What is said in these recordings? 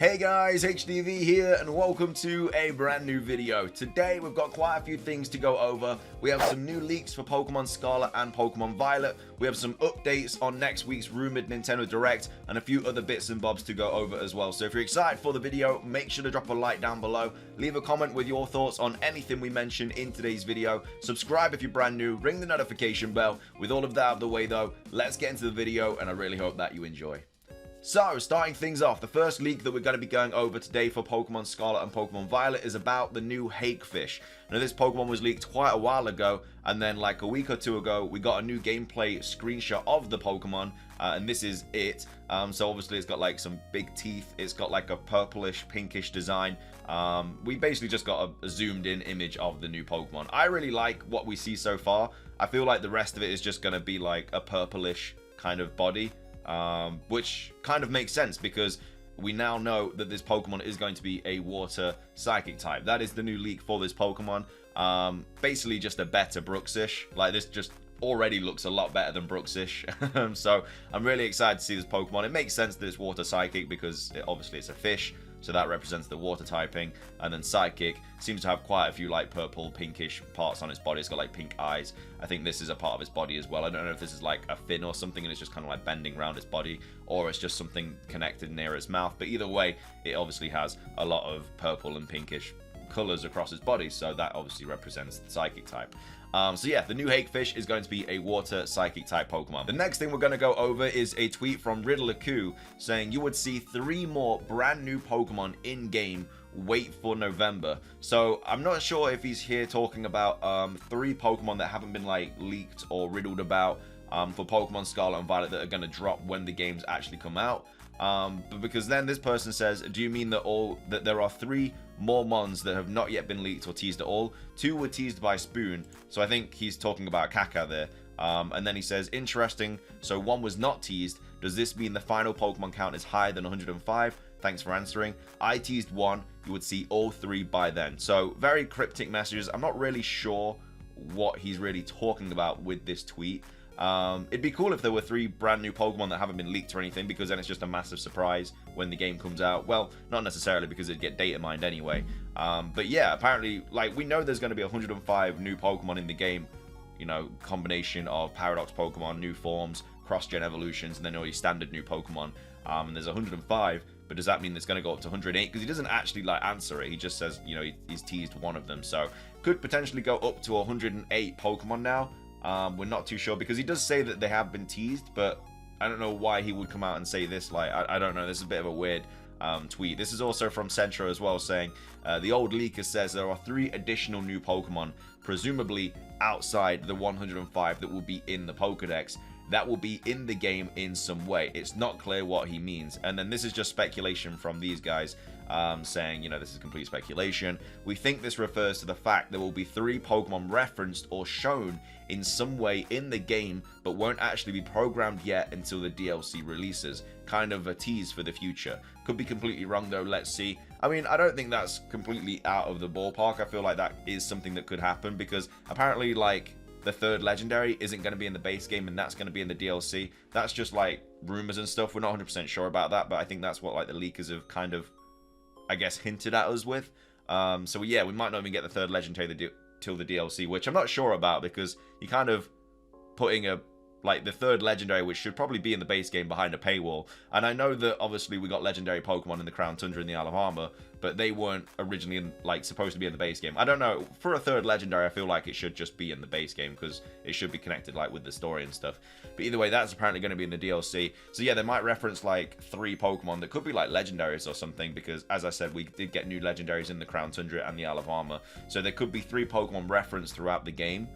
Hey guys, HDvee here and welcome to a brand new video. Today we've got quite a few things to go over. We have some new leaks for Pokemon Scarlet and Pokemon Violet. We have some updates on next week's rumored Nintendo Direct and a few other bits and bobs to go over as well. So if you're excited for the video, make sure to drop a like down below. Leave a comment with your thoughts on anything we mentioned in today's video. Subscribe if you're brand new, ring the notification bell. With all of that out of the way though, let's get into the video and I really hope that you enjoy. So, starting things off, the first leak that we're going to be going over today for Pokemon Scarlet and Pokemon Violet is about the new Hakefish. Now, this Pokemon was leaked quite a while ago, and then like a week or two ago, we got a new gameplay screenshot of the Pokemon, and this is it. So obviously it's got like some big teeth, it's got like a purplish, pinkish design. We basically just got a zoomed in image of the new Pokemon. I really like what we see so far. I feel like the rest of it is just going to be like a purplish kind of body. Which kind of makes sense because we now know that this Pokemon is going to be a water psychic type. That is the new leak for this Pokemon. Basically just a better Brooksish. Like this just already looks a lot better than Brooksish. So I'm really excited to see this Pokemon. It makes sense that it's water psychic because obviously it's a fish. So that represents the water typing, and then Psychic seems to have quite a few like purple, pinkish parts on its body. It's got like pink eyes. I think this is a part of its body as well. I don't know if this is like a fin or something and it's just kind of like bending around its body, or it's just something connected near its mouth. But either way, it obviously has a lot of purple and pinkish colors across its body, so that obviously represents the Psychic type. So yeah, the new Hakefish is going to be a water psychic type Pokemon. The next thing we're going to go over is a tweet from Riddler-Q saying you would see 3 more brand new Pokemon in game. Wait for November. So I'm not sure if he's here talking about 3 Pokemon that haven't been like leaked or riddled about for Pokemon Scarlet and Violet that are going to drop when the games actually come out. But because then this person says, do you mean that there are 3 more mons that have not yet been leaked or teased at all? 2 were teased by Spoon, so I think he's talking about Kaka there. And then he says, interesting, so 1 was not teased. Does this mean the final Pokemon count is higher than 105? Thanks for answering. I teased 1, you would see all 3 by then. So very cryptic messages. I'm not really sure what he's really talking about with this tweet. It'd be cool if there were 3 brand new Pokemon that haven't been leaked or anything, because then it's just a massive surprise when the game comes out. Well, not necessarily because it'd get data mined anyway. But yeah, apparently, like, we know there's going to be 105 new Pokemon in the game. You know, combination of Paradox Pokemon, new forms, cross-gen evolutions, and then all your standard new Pokemon. And there's 105, but does that mean it's going to go up to 108? Because he doesn't actually, like, answer it. He just says, you know, he's teased 1 of them. So, could potentially go up to 108 Pokemon now. We're not too sure because he does say that they have been teased, but I don't know why he would come out and say this. Like, I don't know. This is a bit of a weird tweet. This is also from Centro as well, saying the old leaker says there are 3 additional new Pokemon, presumably outside the 105 that will be in the Pokedex, that will be in the game in some way. It's not clear what he means. And then this is just speculation from these guys saying, you know, this is complete speculation. We think this refers to the fact there will be 3 Pokemon referenced or shown in some way in the game, but won't actually be programmed yet until the DLC releases. Kind of a tease for the future. Could be completely wrong though, let's see. I mean, I don't think that's completely out of the ballpark. I feel like that is something that could happen because apparently, like, the 3rd legendary isn't going to be in the base game and that's going to be in the DLC. That's just like rumors and stuff. We're not 100% sure about that, but I think that's what like the leakers have kind of, I guess, hinted at us with. So yeah, we might not even get the 3rd legendary till the DLC, which I'm not sure about because you're kind of putting like the 3rd legendary, which should probably be in the base game, behind a paywall. And I know that obviously we got legendary Pokemon in the Crown Tundra and the Isle of Armor, but they weren't originally like supposed to be in the base game. I don't know, for a 3rd legendary I feel like it should just be in the base game because it should be connected like with the story and stuff. But either way, that's apparently going to be in the DLC. So yeah, they might reference like 3 Pokemon that could be like legendaries or something, because as I said, we did get new legendaries in the Crown Tundra and the Isle of Armor. So there could be 3 Pokemon referenced throughout the game.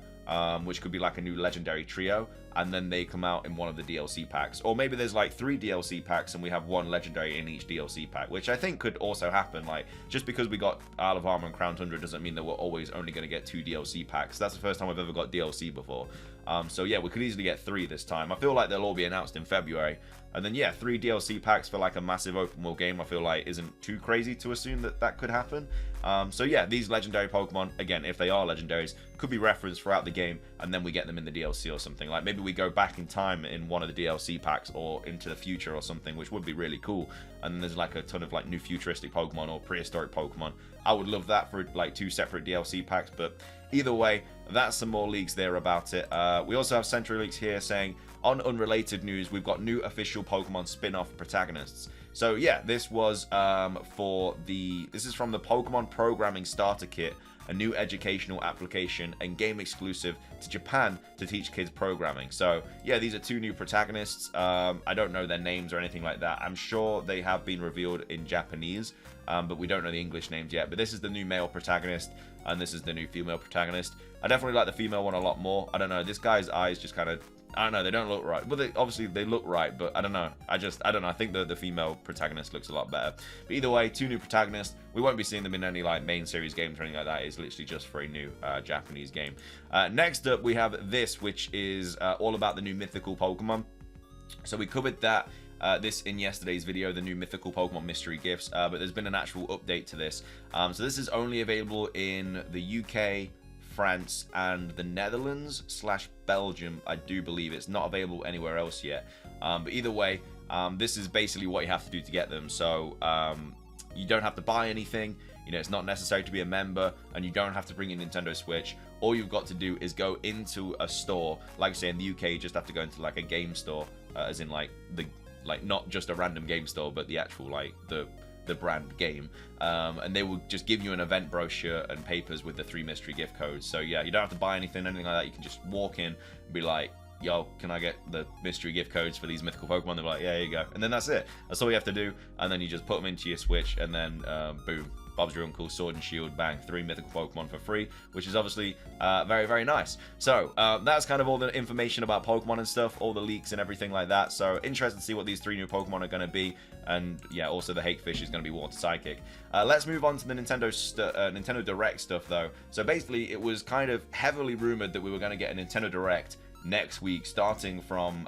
Which could be like a new legendary trio, and then they come out in one of the DLC packs. Or maybe there's like 3 DLC packs and we have 1 legendary in each DLC pack, which I think could also happen. Like, just because we got Isle of Armor and Crown Tundra doesn't mean that we're always only going to get 2 DLC packs. That's the first time I've ever got DLC before. So yeah, we could easily get 3 this time. I feel like they'll all be announced in February. And then yeah, 3 DLC packs for like a massive open world game, I feel like isn't too crazy to assume that that could happen. So yeah, these legendary Pokemon, again, if they are legendaries, could be referenced throughout the game, and then we get them in the DLC or something. Like maybe we go back in time in one of the DLC packs or into the future or something, which would be really cool. And then there's like a ton of like new futuristic Pokemon or prehistoric Pokemon. I would love that for like 2 separate DLC packs, but either way, that's some more leaks there about it. We also have Century Leaks here saying, on unrelated news, we've got new official Pokemon spin-off Protagonists. So yeah, this was this is from the Pokemon Programming Starter Kit, a new educational application and game exclusive to Japan to teach kids programming. So yeah, these are 2 new protagonists. I don't know their names or anything like that. I'm sure they have been revealed in Japanese, but we don't know the English names yet. But this is the new male protagonist, and this is the new female protagonist. I definitely like the female one a lot more. I don't know, this guy's eyes just kind of, I don't know, they don't look right. Well, obviously they look right, but I don't know. I don't know. I think the female protagonist looks a lot better. But either way, 2 new protagonists. We won't be seeing them in any like main series games or anything like that. It's literally just for a new Japanese game. Next up, we have this, which is all about the new mythical Pokemon. So we covered that this in yesterday's video, the new mythical Pokemon mystery gifts. But there's been an actual update to this. So this is only available in the UK, France, and the Netherlands / Belgium. I do believe it's not available anywhere else yet. But either way, this is basically what you have to do to get them. So you don't have to buy anything. You know, it's not necessary to be a member, and you don't have to bring your Nintendo Switch. All you've got to do is go into a store. Like I say, in the UK, you just have to go into like a game store, as in like not just a random game store, but the actual like the brand game, and they will just give you an event brochure and papers with the 3 mystery gift codes. So yeah, you don't have to buy anything like that. You can just walk in and be like, yo, can I get the mystery gift codes for these mythical Pokemon? They're like, yeah, here you go. And then that's it. That's all you have to do. And then you just put them into your Switch, and then boom, Bob's your uncle, Sword and Shield, bang, 3 mythical Pokemon for free, which is obviously very, very nice. So that's kind of all the information about Pokemon and stuff, all the leaks and everything like that. So interested to see what these 3 new Pokemon are going to be. And yeah, also the Hakefish is going to be Water Psychic. Let's move on to the Nintendo Direct stuff, though. So basically, it was kind of heavily rumored that we were going to get a Nintendo Direct next week, starting from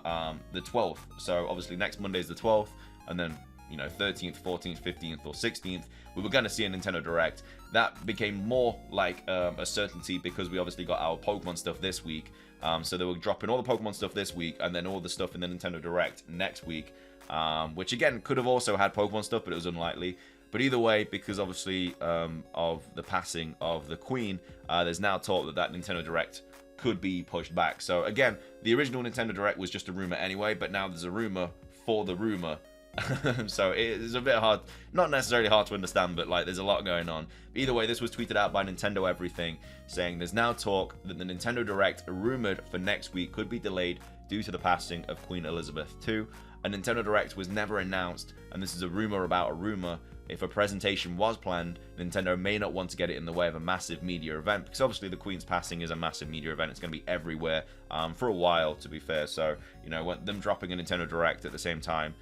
the 12th. So obviously next Monday is the 12th, and then, you know, 13th, 14th, 15th, or 16th, we were going to see a Nintendo Direct. That became more like a certainty because we obviously got our Pokemon stuff this week. So they were dropping all the Pokemon stuff this week, and then all the stuff in the Nintendo Direct next week, which again could have also had Pokemon stuff, but it was unlikely. But either way, because obviously of the passing of the Queen, there's now talk that Nintendo Direct could be pushed back. So again, the original Nintendo Direct was just a rumor anyway, but now there's a rumor for the rumor. So it's a bit hard, not necessarily hard to understand, but like there's a lot going on. Either way, this was tweeted out by Nintendo Everything, saying there's now talk that the Nintendo Direct rumored for next week could be delayed due to the passing of Queen Elizabeth II. A Nintendo Direct was never announced, and this is a rumor about a rumor. If a presentation was planned, Nintendo may not want to get it in the way of a massive media event, because obviously the Queen's passing is a massive media event. It's going to be everywhere for a while, to be fair. So, you know, when them dropping a Nintendo Direct at the same time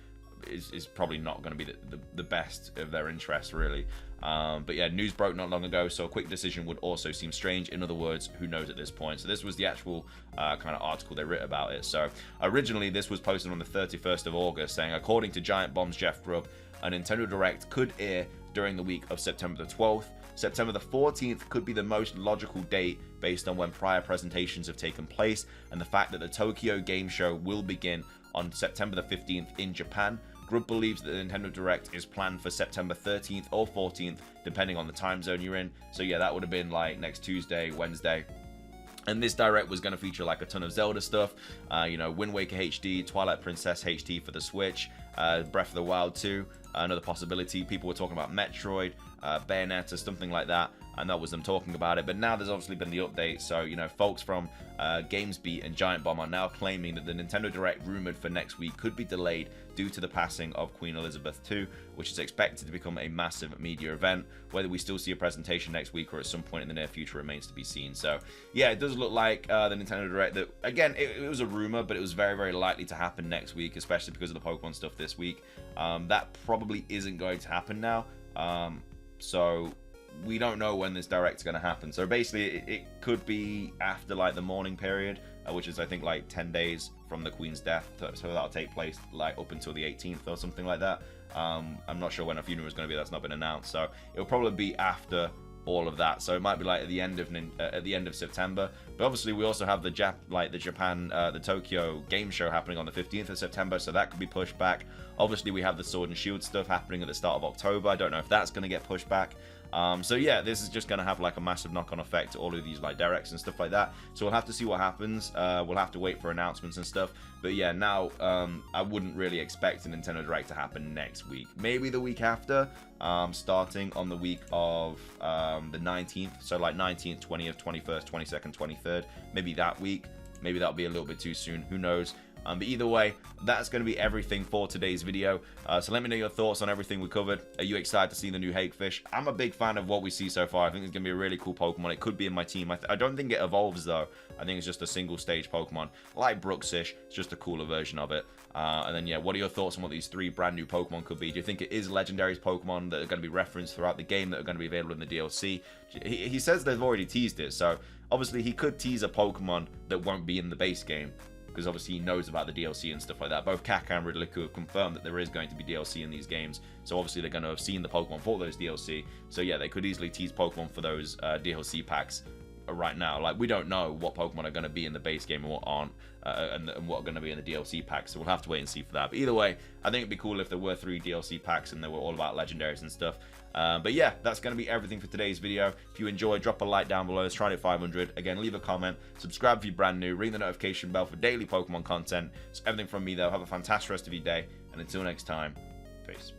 is probably not going to be the best of their interest, really. But yeah, news broke not long ago, so a quick decision would also seem strange. In other words, who knows at this point? So this was the actual kind of article they wrote about it. So originally this was posted on the 31st of August, saying, according to Giant Bomb's Jeff Grubb, a Nintendo Direct could air during the week of September the 12th. September the 14th could be the most logical date based on when prior presentations have taken place and the fact that the Tokyo Game Show will begin on September the 15th in Japan. Grubb believes that the Nintendo Direct is planned for September 13th or 14th, depending on the time zone you're in. So yeah, that would have been like next Tuesday, Wednesday. And this Direct was going to feature like a ton of Zelda stuff, you know, Wind Waker HD, Twilight Princess HD for the Switch, Breath of the Wild 2, another possibility. People were talking about Metroid, Bayonetta, something like that, and that was them talking about it. But now there's obviously been the update, so, you know, folks from GamesBeat and Giant Bomb are now claiming that the Nintendo Direct rumored for next week could be delayed due to the passing of Queen Elizabeth II, which is expected to become a massive media event. Whether we still see a presentation next week or at some point in the near future remains to be seen. So yeah, it does look like the Nintendo Direct, that again, it was a rumor, but it was very, very likely to happen next week, especially because of the Pokemon stuff this week. That probably isn't going to happen now. So we don't know when this Direct's going to happen. So basically, it could be after like the mourning period, which is I think like 10 days from the Queen's death. So that'll take place like up until the 18th or something like that. I'm not sure when a funeral is going to be. That's not been announced. So it'll probably be after all of that. So it might be like at the end of September. But obviously we also have the the Tokyo game show happening on the 15th of September, so that could be pushed back. Obviously we have the Sword and Shield stuff happening at the start of October. I don't know if that's going to get pushed back. So yeah, this is just going to have like a massive knock-on effect to all of these like directs and stuff like that. So we'll have to see what happens. We'll have to wait for announcements and stuff. But yeah, now I wouldn't really expect a Nintendo Direct to happen next week. Maybe the week after, starting on the week of the 19th. So like 19th, 20th, 21st, 22nd, 23rd. Maybe that week. Maybe that'll be a little bit too soon. Who knows? But either way, that's going to be everything for today's video. So let me know your thoughts on everything we covered. Are you excited to see the new Hakefish? I'm a big fan of what we see so far. I think it's going to be a really cool Pokemon. It could be in my team. I don't think it evolves, though. I think it's just a single stage Pokemon. Like Brooksish, it's just a cooler version of it. And then, yeah, what are your thoughts on what these 3 brand new Pokemon could be? Do you think it is Legendary's Pokemon that are going to be referenced throughout the game, that are going to be available in the DLC? He says they've already teased it, so obviously he could tease a Pokemon that won't be in the base game, because obviously he knows about the DLC and stuff like that. Both Kaka and Riddliku have confirmed that there is going to be DLC in these games, so obviously they're going to have seen the Pokemon for those DLC. So yeah, they could easily tease Pokemon for those DLC packs right now. Like, we don't know what Pokemon are going to be in the base game and what aren't, and what are going to be in the DLC packs, so we'll have to wait and see for that. But either way, I think it'd be cool if there were 3 DLC packs and they were all about legendaries and stuff. But yeah, that's going to be everything for today's video. If you enjoyed, drop a like down below. Let's try to hit 500. Again, leave a comment, subscribe if you're brand new, ring the notification bell for daily Pokemon content. It's everything from me, though. Have a fantastic rest of your day, and until next time, peace.